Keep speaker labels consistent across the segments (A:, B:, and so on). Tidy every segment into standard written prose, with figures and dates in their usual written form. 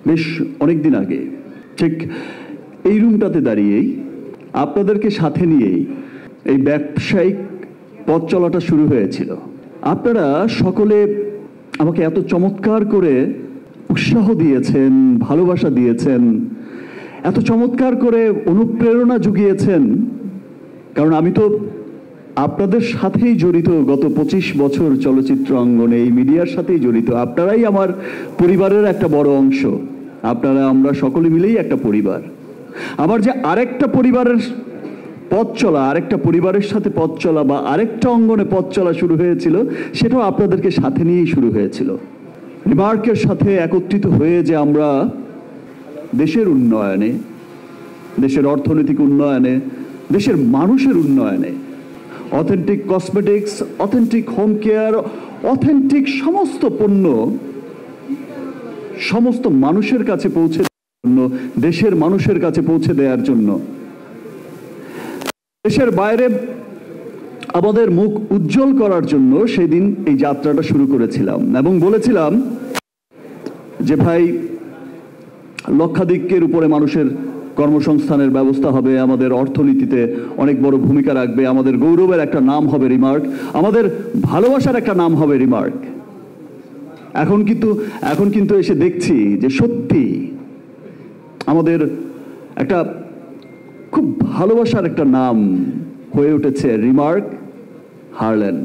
A: বেশ অনেকদিন আগে ঠিক এই রুমটাতে দাঁড়িয়েই আপনাদেরকে সাথে নিয়েই এই ব্যবসায়িক পথ চলাটা শুরু হয়েছিল। আপনারা সকলে আমাকে এত চমৎকার করে উৎসাহ দিয়েছেন, ভালোবাসা দিয়েছেন, এত চমৎকার করে অনুপ্রেরণা জুগিয়েছেন, কারণ আমি তো আপনাদের সাথেই জড়িত। গত 25 বছর চলচ্চিত্র অঙ্গনে এই মিডিয়ার সাথেই জড়িত। আপনারাই আমার পরিবারের একটা বড় অংশ। আপনারা আমরা সকলে মিলেই একটা পরিবার। আমার যে আরেকটা পরিবারের পথ চলা, আরেকটা পরিবারের সাথে পথ চলা বা আরেকটা অঙ্গনে পথ চলা শুরু হয়েছিল, সেটাও আপনাদেরকে সাথে নিয়েই শুরু হয়েছিল। রিমার্কের সাথে একত্রিত হয়ে যে আমরা দেশের উন্নয়নে, দেশের অর্থনৈতিক উন্নয়নে, দেশের মানুষের উন্নয়নে authentic cosmetics, authentic home care, authentic সমস্ত পণ্য সমস্ত মানুষের কাছে পৌঁছে দেওয়ার জন্য, দেশের মানুষের কাছে পৌঁছে দেওয়ার জন্য দেশের বাইরে আমাদের মুখ উজ্জ্বল করার জন্য সেদিন এই যাত্রাটা শুরু করেছিলাম এবং বলেছিলাম যে ভাই, লক্ষাধিকের উপরে মানুষের কর্মসংস্থানের ব্যবস্থা হবে, আমাদের অর্থনীতিতে অনেক বড় ভূমিকা রাখবে, আমাদের গৌরবের একটা নাম হবে রিমার্ক, আমাদের ভালোবাসার একটা নাম হবে রিমার্ক। এখন কিন্তু এসে দেখছি যে সত্যি আমাদের একটা খুব ভালোবাসার একটা নাম হয়ে উঠেছে রিমার্ক হারল্যান্ড।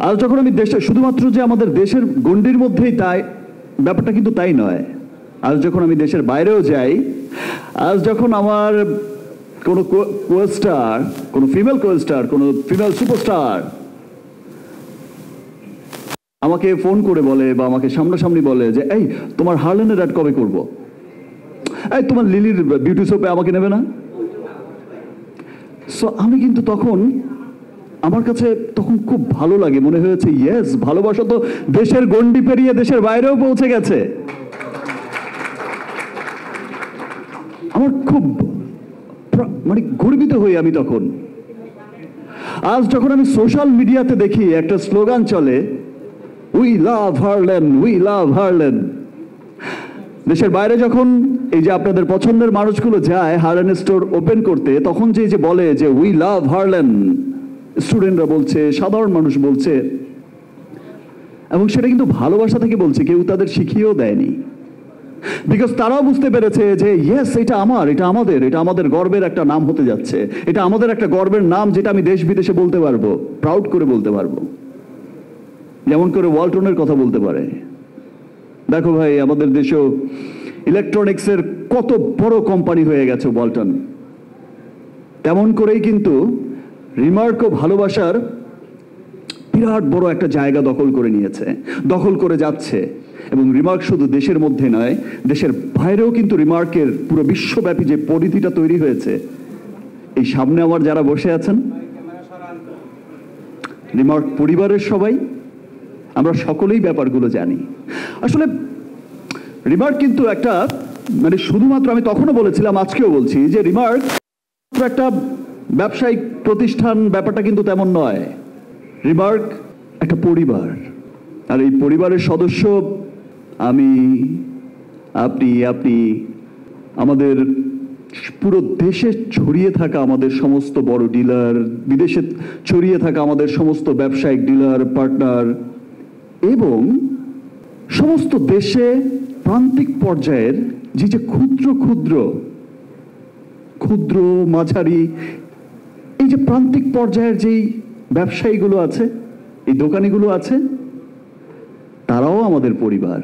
A: আর যখন আমি শুধুমাত্র যে আমাদের দেশের গণ্ডির মধ্যেই তাই ব্যাপারটা কিন্তু তাই নয়। আজ যখন আমি দেশের বাইরেও যাই, আজ যখন আমার কোনো কোস্টার, কোনো ফিমেল কোস্টার, কোনো ফিমেল সুপারস্টার আমাকে ফোন করে বলে বা আমাকে সামনাসামনি বলে যে এই তোমার হারল্যান্ডের অ্যাড কবে করবো, এই তোমার লিলির বিউটি সোপে আমাকে নেবে না? সো আমি কিন্তু তখন আমার কাছে তখন খুব ভালো লাগে, মনে হয়েছে ইয়েস, ভালোবাসা তো দেশের গণ্ডি পেরিয়ে দেশের বাইরেও পৌঁছে গেছে। আমার খুব মানে গর্বিত হই আমি তখন। আজ যখন আমি সোশ্যাল মিডিয়াতে দেখি একটা স্লোগান চলে, we love Harland, we love Harland. দেশের বাইরে যখন এই যে আপনাদের পছন্দের মানুষগুলো যায় হারল্যান্ড স্টোর ওপেন করতে, তখন যে বলে যে উই লাভ হারল্যান্ড, স্টুডেন্টরা বলছে, সাধারণ মানুষ বলছে, এবং সেটা কিন্তু ভালোবাসা থেকে বলছে, কেউ তাদের শিখিয়েও দেয়নি। বিকজ তারাও বুঝতে পেরেছে যে ইয়েস, এটা আমার, এটা আমাদের, এটা আমাদের গর্বের একটা নাম হতে যাচ্ছে, এটা আমাদের একটা গর্বের নাম যেটা আমি দেশ বিদেশে বলতে পারবো, প্রাউড করে বলতে পারবো, যেমন করে ওয়ালটনের কথা বলতে পারে। দেখো ভাই, আমাদের দেশেও ইলেকট্রনিক্সের কত বড় কোম্পানি হয়ে গেছে ওয়ালটন, তেমন করেই কিন্তু রিমার্কও ভালোবাসার বিরাট বড় একটা জায়গা দখল করে নিয়েছে, দখল করে যাচ্ছে। এবং রিমার্ক শুধু দেশের মধ্যে নয়, দেশের বাইরেও কিন্তু রিমার্কের পুরো বিশ্বব্যাপী যে পরিধিটা তৈরি হয়েছে, এই সামনে আমার যারা বসে আছেন রিমার্ক পরিবারের সবাই, আমরা সকলেই ব্যাপারগুলো জানি। আসলে রিমার্ক কিন্তু একটা মানে শুধুমাত্র, আমি তখনও বলেছিলাম আজকেও বলছি যে রিমার্ক একটা ব্যবসায়িক প্রতিষ্ঠান, ব্যাপারটা কিন্তু তেমন নয়। রিমার্ক একটা পরিবার, আর এই পরিবারের সদস্য আমি, আপনি, আমাদের পুরো দেশে ছড়িয়ে থাকা আমাদের সমস্ত বড় ডিলার, বিদেশে ছড়িয়ে থাকা আমাদের সমস্ত ব্যবসায়িক ডিলার পার্টনার, এবং সমস্ত দেশে প্রান্তিক পর্যায়ের যে ক্ষুদ্র ক্ষুদ্র ক্ষুদ্র মাঝারি এই যে প্রান্তিক পর্যায়ের যেই ব্যবসায়ীগুলো আছে, এই দোকানিগুলো আছে, তারাও আমাদের পরিবার।